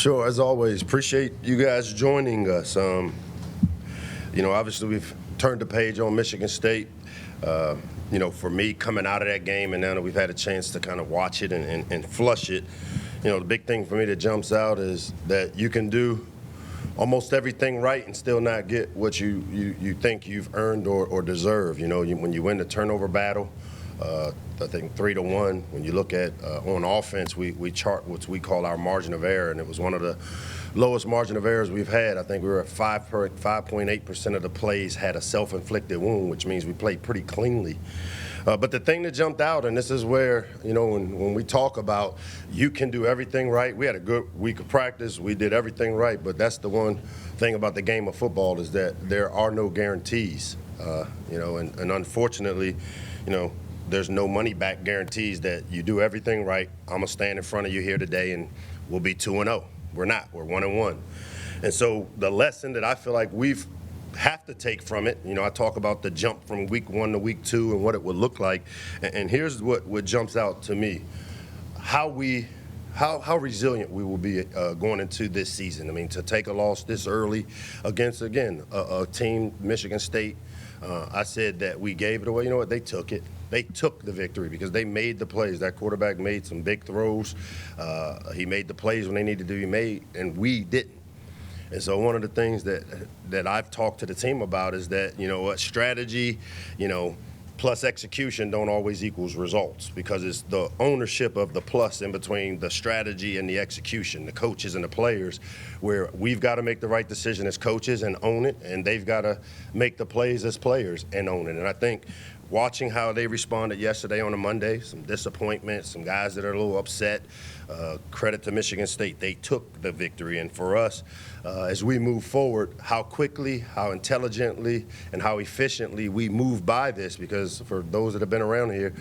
Sure, as always, appreciate you guys joining us. Obviously we've turned the page on Michigan State. For me, coming out of that game and now that we've had a chance to kind of watch it and flush it, the big thing for me that jumps out is that you can do almost everything right and still not get what you think you've earned or deserve. When you win the turnover battle, I think 3-1. When you look at on offense, we chart what we call our margin of error, and it was one of the lowest margin of errors we've had. I think we were at 5.8% of the plays had a self-inflicted wound, which means we played pretty cleanly. But the thing that jumped out, and this is where, when we talk about you can do everything right, we had a good week of practice. We did everything right, but that's the one thing about the game of football is that there are no guarantees. And unfortunately, there's no money-back guarantees that you do everything right. I'm going to stand in front of you here today and we'll be 2-0. We're not. We're 1-1. And so the lesson that I feel like we've have to take from it, I talk about the jump from week 1 to week 2 and what it would look like. And here's what jumps out to me. How resilient we will be going into this season. I mean, to take a loss this early against, again, a team, Michigan State, I said that we gave it away. You know what? They took it. They took the victory because they made the plays. That quarterback made some big throws. He made the plays when they needed to be made, and we didn't. And so one of the things that I've talked to the team about is that, strategy, plus execution don't always equals results because it's the ownership of the plus in between the strategy and the execution, the coaches and the players, where we've got to make the right decision as coaches and own it, and they've got to make the plays as players and own it. And I think watching how they responded yesterday on a Monday, some disappointment, some guys that are a little upset, credit to Michigan State. They took the victory. And for us, as we move forward, how quickly, how intelligently, and how efficiently we move by this, because for those that have been around here,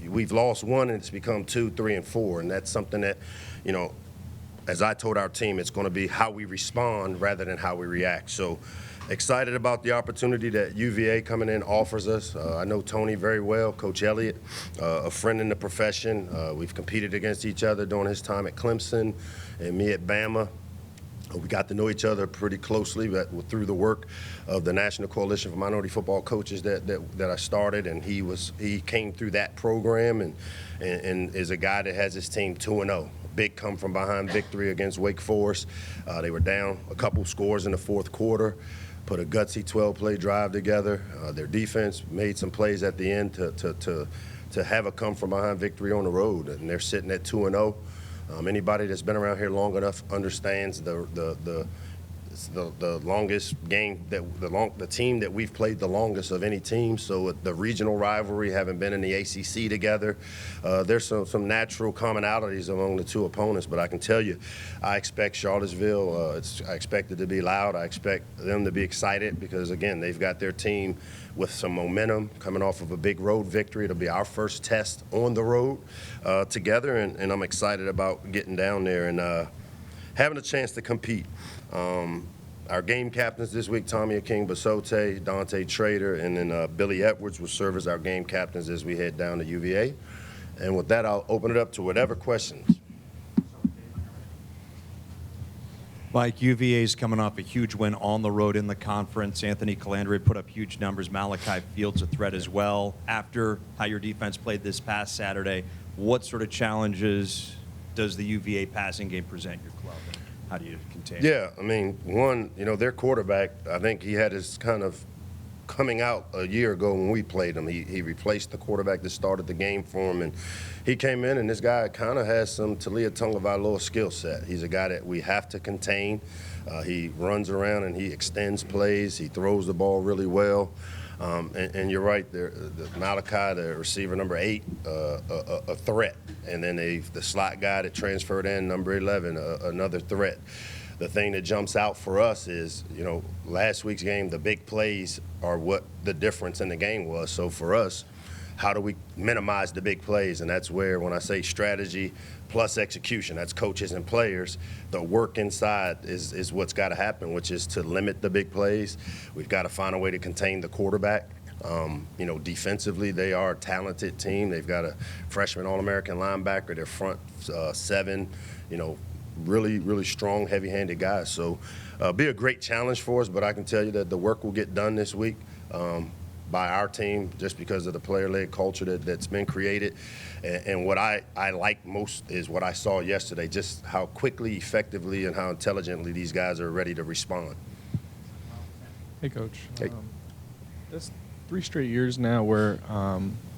we've lost one and it's become 2, 3, and 4. And that's something that, as I told our team, it's going to be how we respond rather than how we react. So excited about the opportunity that UVA coming in offers us. I know Tony very well, Coach Elliott, a friend in the profession. We've competed against each other during his time at Clemson and me at Bama. We got to know each other pretty closely through the work of the National Coalition for Minority Football Coaches that I started, and he came through that program and is a guy that has his team 2-0. Big come from behind victory against Wake Forest. They were down a couple scores in the fourth quarter. Put a gutsy 12-play drive together. Their defense made some plays at the end to have a come-from-behind victory on the road, and they're sitting at 2-0. Anybody that's been around here long enough understands the longest game the team that we've played the longest of any team. So the regional rivalry, having been in the ACC together, there's some natural commonalities among the two opponents. But I can tell you, I expect Charlottesville. I expect it to be loud. I expect them to be excited because again, they've got their team with some momentum coming off of a big road victory. It'll be our first test on the road together, and I'm excited about getting down there and having a chance to compete. Our game captains this week, Tommy Aking-Basote, Dante Trader, and then Billy Edwards will serve as our game captains as we head down to UVA. And with that, I'll open it up to whatever questions. Mike, UVA's coming off a huge win on the road in the conference. Anthony Calandre put up huge numbers. Malachi Fields a threat as well. After how your defense played this past Saturday, what sort of challenges does the UVA passing game present your club? How do you contain it? Yeah, I mean, one, their quarterback, I think he had his kind of coming out a year ago when we played him. He replaced the quarterback that started the game for him, and he came in, and this guy kind of has some Talia Tungavailoa skill set. He's a guy that we have to contain. He runs around and he extends plays. He throws the ball really well. And you're right, the Malachi, the receiver number 8, a threat. And then the slot guy that transferred in, number 11, another threat. The thing that jumps out for us is, last week's game, the big plays are what the difference in the game was. So for us, how do we minimize the big plays? And that's where, when I say strategy plus execution, that's coaches and players. The work inside is what's got to happen, which is to limit the big plays. We've got to find a way to contain the quarterback. Defensively, they are a talented team. They've got a freshman All-American linebacker. Their front 7, really, really strong, heavy-handed guys. So be a great challenge for us, but I can tell you that the work will get done this week by our team just because of the player-led culture that's been created. And what I like most is what I saw yesterday, just how quickly, effectively, and how intelligently these guys are ready to respond. Hey, Coach. Hey. That's 3 straight years now where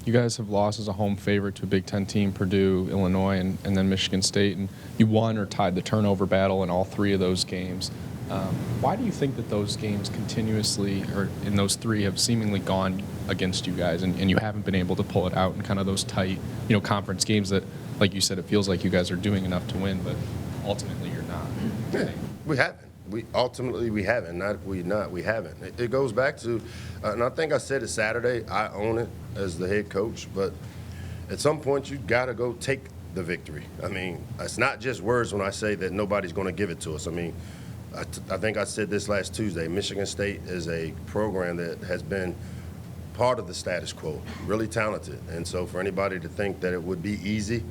you guys have lost as a home favorite to a Big Ten team, Purdue, Illinois, and then Michigan State, and you won or tied the turnover battle in all 3 of those games. Why do you think that those games continuously, or in those 3, have seemingly gone against you guys, and you haven't been able to pull it out in kind of those tight, conference games that, like you said, it feels like you guys are doing enough to win, but ultimately you're not? Yeah, we haven't. We haven't. We haven't. It goes back to, and I think I said it Saturday, I own it as the head coach, but at some point you got to go take the victory. I mean, it's not just words when I say that nobody's going to give it to us. I mean, I think I said this last Tuesday, Michigan State is a program that has been part of the status quo, really talented. And so for anybody to think that it would be easy,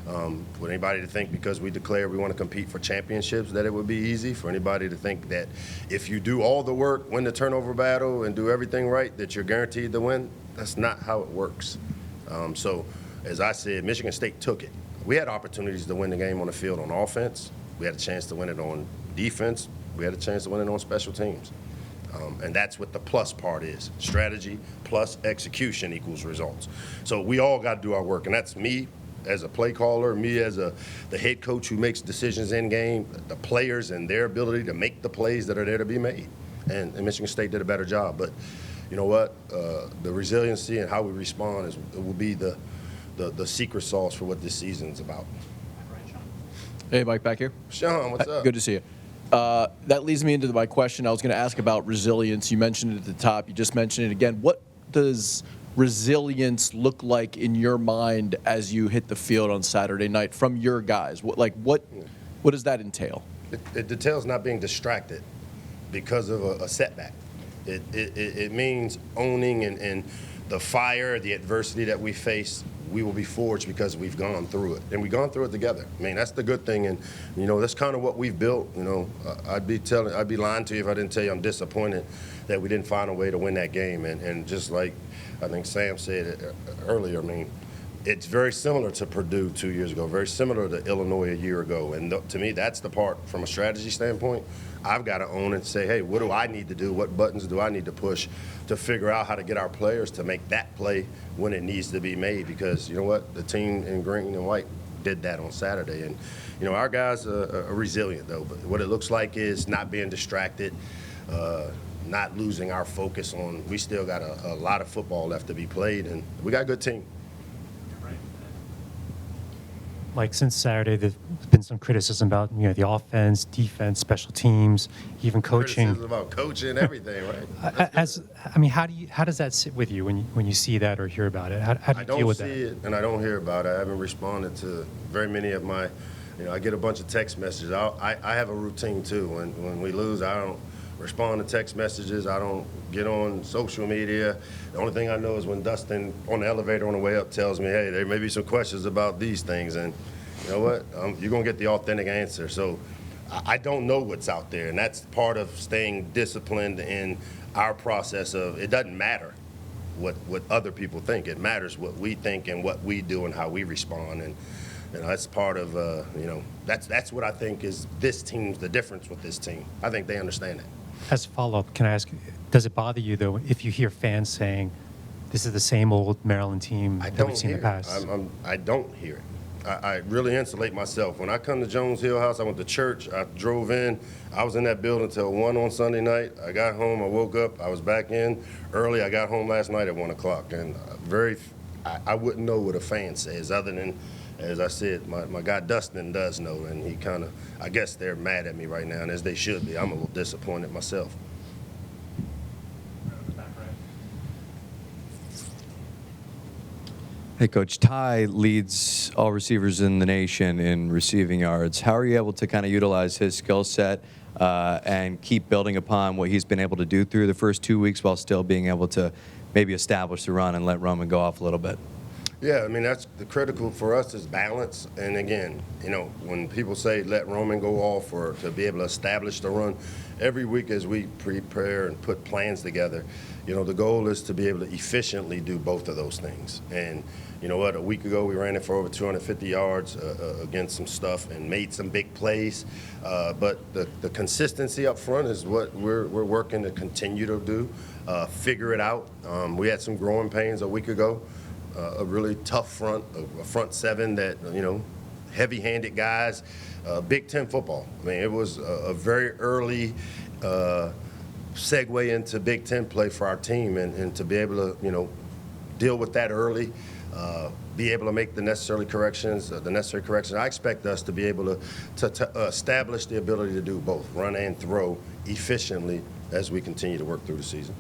for anybody to think because we declare we want to compete for championships that it would be easy, for anybody to think that if you do all the work, win the turnover battle, and do everything right, that you're guaranteed to win, that's not how it works. So as I said, Michigan State took it. We had opportunities to win the game on the field on offense. We had a chance to win it on defense. We had a chance to win it on special teams. And that's what the plus part is. Strategy plus execution equals results. So we all got to do our work, and that's me as a play caller, me as the head coach who makes decisions in game, the players and their ability to make the plays that are there to be made. And Michigan State did a better job. But you know what? The resiliency and how we respond will be the secret sauce for what this season's about. Hey, Mike, back here. Sean, what's up? Good to see you. That leads me into my question. I was going to ask about resilience. You mentioned it at the top. You just mentioned it again. What does resilience look like in your mind as you hit the field on Saturday night from your guys? What does that entail? It entails not being distracted because of a setback. It means owning and the fire, the adversity that we face. We will be forged because we've gone through it, and we've gone through it together. I mean, that's the good thing, and that's kind of what we've built. I'd be lying to you if I didn't tell you I'm disappointed that we didn't find a way to win that game. And just like I think Sam said it earlier, I mean, it's very similar to Purdue 2 years ago, very similar to Illinois a year ago, and to me, that's the part from a strategy standpoint. I've got to own it and say, hey, what do I need to do? What buttons do I need to push to figure out how to get our players to make that play when it needs to be made? Because you know what? The team in green and white did that on Saturday. And, our guys are resilient, though. But what it looks like is not being distracted, not losing our focus on we still got a lot of football left to be played, and we got a good team. Like since Saturday, there's been some criticism about the offense, defense, special teams, even coaching. Criticism about coaching, everything, right? How does that sit with you when you see that or hear about it? How do you deal with that? I don't see it, and I don't hear about it. I haven't responded to very many of my. I get a bunch of text messages. I have a routine too. When we lose, I don't respond to text messages. I don't get on social media. The only thing I know is when Dustin on the elevator on the way up tells me, hey, there may be some questions about these things, and you know what? You're going to get the authentic answer. So I don't know what's out there, and that's part of staying disciplined in our process of it doesn't matter what other people think. It matters what we think and what we do and how we respond, and that's part of, that's what I think is this team's, the difference with this team. I think they understand that. As a follow-up, can I ask, does it bother you, though, if you hear fans saying, this is the same old Maryland team that we've seen in the past? I don't hear it. I really insulate myself. When I come to Jones Hill House, I went to church, I drove in, I was in that building until 1 on Sunday night. I got home, I woke up, I was back in early. I got home last night at 1 o'clock. And I wouldn't know what a fan says other than, as I said, my guy Dustin does know, and he kind of, I guess they're mad at me right now, and as they should be. I'm a little disappointed myself. Hey, Coach, Ty leads all receivers in the nation in receiving yards. How are you able to kind of utilize his skill set and keep building upon what he's been able to do through the first 2 weeks while still being able to maybe establish the run and let Roman go off a little bit? Yeah, I mean, that's the critical for us is balance. And again, when people say let Roman go off or to be able to establish the run, every week as we prepare and put plans together, the goal is to be able to efficiently do both of those things. And you know what, a week ago we ran it for over 250 yards against some stuff and made some big plays. But the consistency up front is what we're working to continue to do, figure it out. We had some growing pains a week ago. A really tough front, a front seven that, heavy-handed guys, Big Ten football. I mean, it was a very early segue into Big Ten play for our team, and to be able to, deal with that early, be able to make the necessary corrections. I expect us to be able to establish the ability to do both, run and throw efficiently as we continue to work through the season.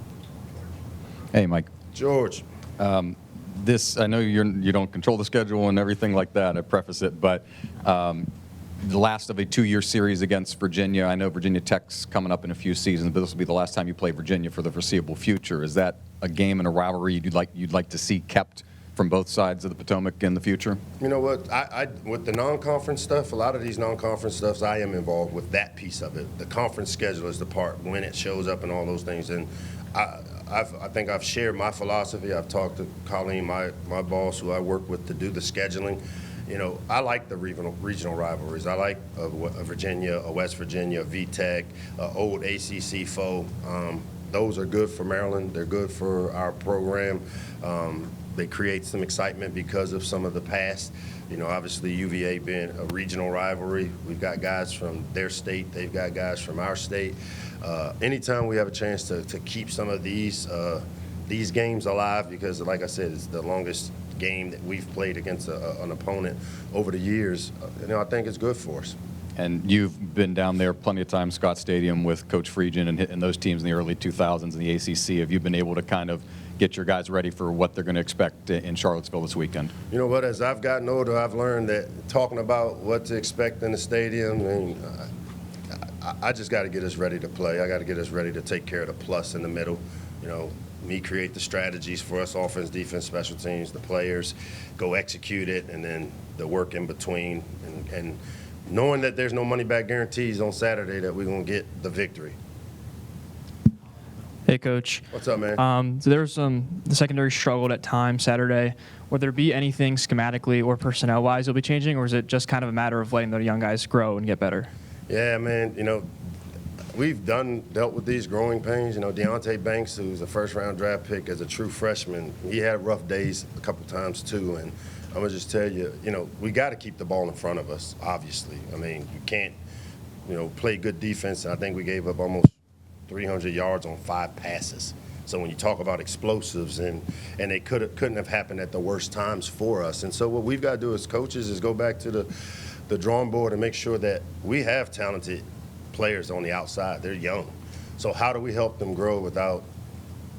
Hey, Mike. George. I know you don't control the schedule and everything like that. I preface it, but the last of a 2-year series against Virginia. I know Virginia Tech's coming up in a few seasons, but this will be the last time you play Virginia for the foreseeable future. Is that a game and a rivalry you'd like to see kept from both sides of the Potomac in the future? You know what? I with the non-conference stuff, a lot of these non-conference stuffs, I am involved with that piece of it. The conference schedule is the part when it shows up and all those things. And I think I've shared my philosophy. I've talked to Colleen, my boss, who I work with to do the scheduling. I like the regional rivalries. I like a Virginia, a West Virginia, a VTech, old ACC foe. Those are good for Maryland. They're good for our program. They create some excitement because of some of the past. Obviously UVA being a regional rivalry. We've got guys from their state. They've got guys from our state. Anytime we have a chance to keep some of these games alive, because like I said, it's the longest game that we've played against an opponent over the years, I think it's good for us. And you've been down there plenty of times, Scott Stadium, with Coach Friedgen and those teams in the early 2000s in the ACC. Have you been able to kind of get your guys ready for what they're going to expect in Charlottesville this weekend? You know what? As I've gotten older, I've learned that talking about what to expect in the stadium, I just got to get us ready to play. I got to get us ready to take care of the plus in the middle. Me create the strategies for us, offense, defense, special teams, the players, go execute it, and then the work in between. And knowing that there's no money-back guarantees on Saturday that we're going to get the victory. Hey, Coach. What's up, man? So there was the secondary struggled at times Saturday. Would there be anything schematically or personnel-wise you'll be changing, or is it just kind of a matter of letting the young guys grow and get better? Yeah, man. We've dealt with these growing pains. Deontay Banks, who's a first-round draft pick as a true freshman, he had rough days a couple times too. And I'm gonna just tell you, we got to keep the ball in front of us. Obviously, we can't, play good defense. I think we gave up almost 300 yards on 5 passes. So when you talk about explosives, and they couldn't have happened at the worst times for us. And so what we've got to do as coaches is go back to the drawing board and make sure that we have talented players on the outside. They're young. So how do we help them grow without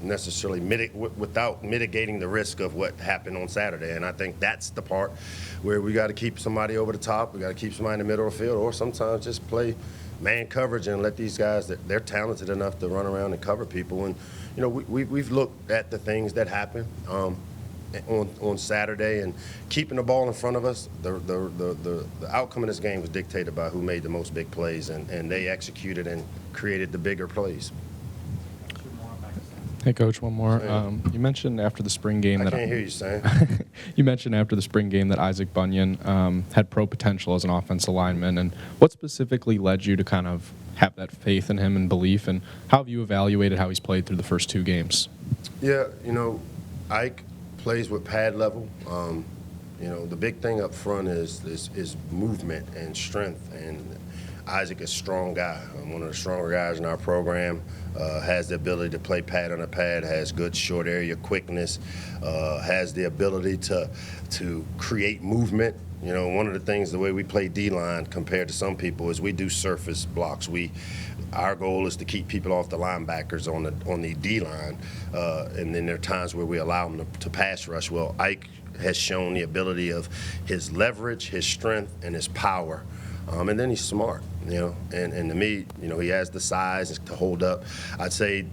necessarily mitigating the risk of what happened on Saturday? And I think that's the part where we got to keep somebody over the top. We got to keep somebody in the middle of the field, or sometimes just play man coverage and let these guys, that they're talented enough to run around and cover people. And we've looked at the things that happen on Saturday, and keeping the ball in front of us. The outcome of this game was dictated by who made the most big plays, and they executed and created the bigger plays. Hey, Coach, one more. You mentioned after the spring game I that can't hear you, Sam. You mentioned after the spring game that Isaac Bunyan had pro potential as an offensive lineman, and what specifically led you to kind of have that faith in him and belief, and how have you evaluated how he's played through the first 2 games? Yeah, Ike plays with pad level. The big thing up front is movement and strength, and Isaac is a strong guy. One of the stronger guys in our program. Has the ability to play pad on a pad, has good short area quickness, has the ability to create movement. One of the things, the way we play D-line compared to some people, is we do surface blocks. Our goal is to keep people off the linebackers on the D-line, and then there are times where we allow them to pass rush. Well, Ike has shown the ability of his leverage, his strength, and his power. And then he's smart, and to me, he has the size to hold up. I'd say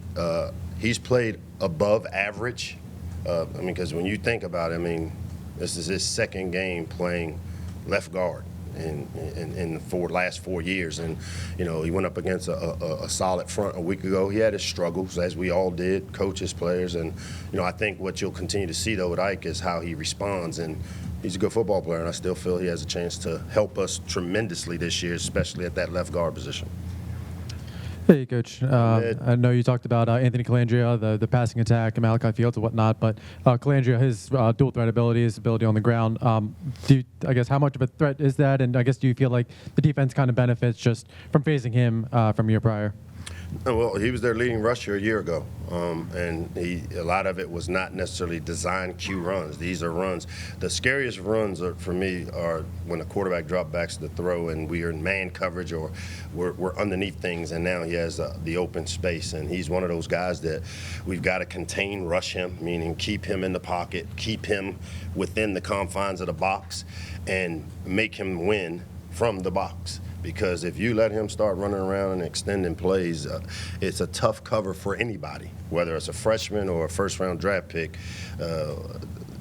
he's played above average. Because when you think about it, This is his second game playing left guard in the last 4 years. And, you know, he went up against a solid front a week ago. He had his struggles, as we all did, coaches, players. And, you know, I think what you'll continue to see, though, with Ike is how he responds. And he's a good football player, and I still feel he has a chance to help us tremendously this year, especially at that left guard position. Hey, Coach. I know you talked about Anthony Calandria, the passing attack, and Malachi Fields and whatnot, but Calandria, his dual threat ability, his ability on the ground, I guess, how much of a threat is that? And I guess, do you feel like the defense kind of benefits just from facing him from year prior? Well, he was their leading rusher a year ago, and a lot of it was not necessarily designed Q runs. These are runs. The scariest runs for me are when the quarterback drop backs the throw and we are in man coverage or we're underneath things, and now he has the open space, and he's one of those guys that we've got to contain, rush him, meaning keep him in the pocket, keep him within the confines of the box, and make him win from the box. Because if you let him start running around and extending plays, it's a tough cover for anybody, whether it's a freshman or a first-round draft pick.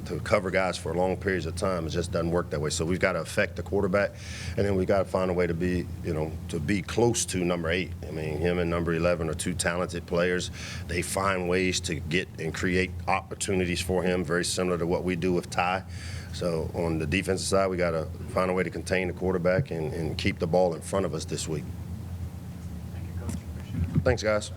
To cover guys for long periods of time, it just doesn't work that way. So we've got to affect the quarterback, and then we got to find a way to be, to be close to number 8. I mean, him and number 11 are two talented players. They find ways to get and create opportunities for him, very similar to what we do with Ty. So on the defensive side, we got to find a way to contain the quarterback and keep the ball in front of us this week. Thanks, guys.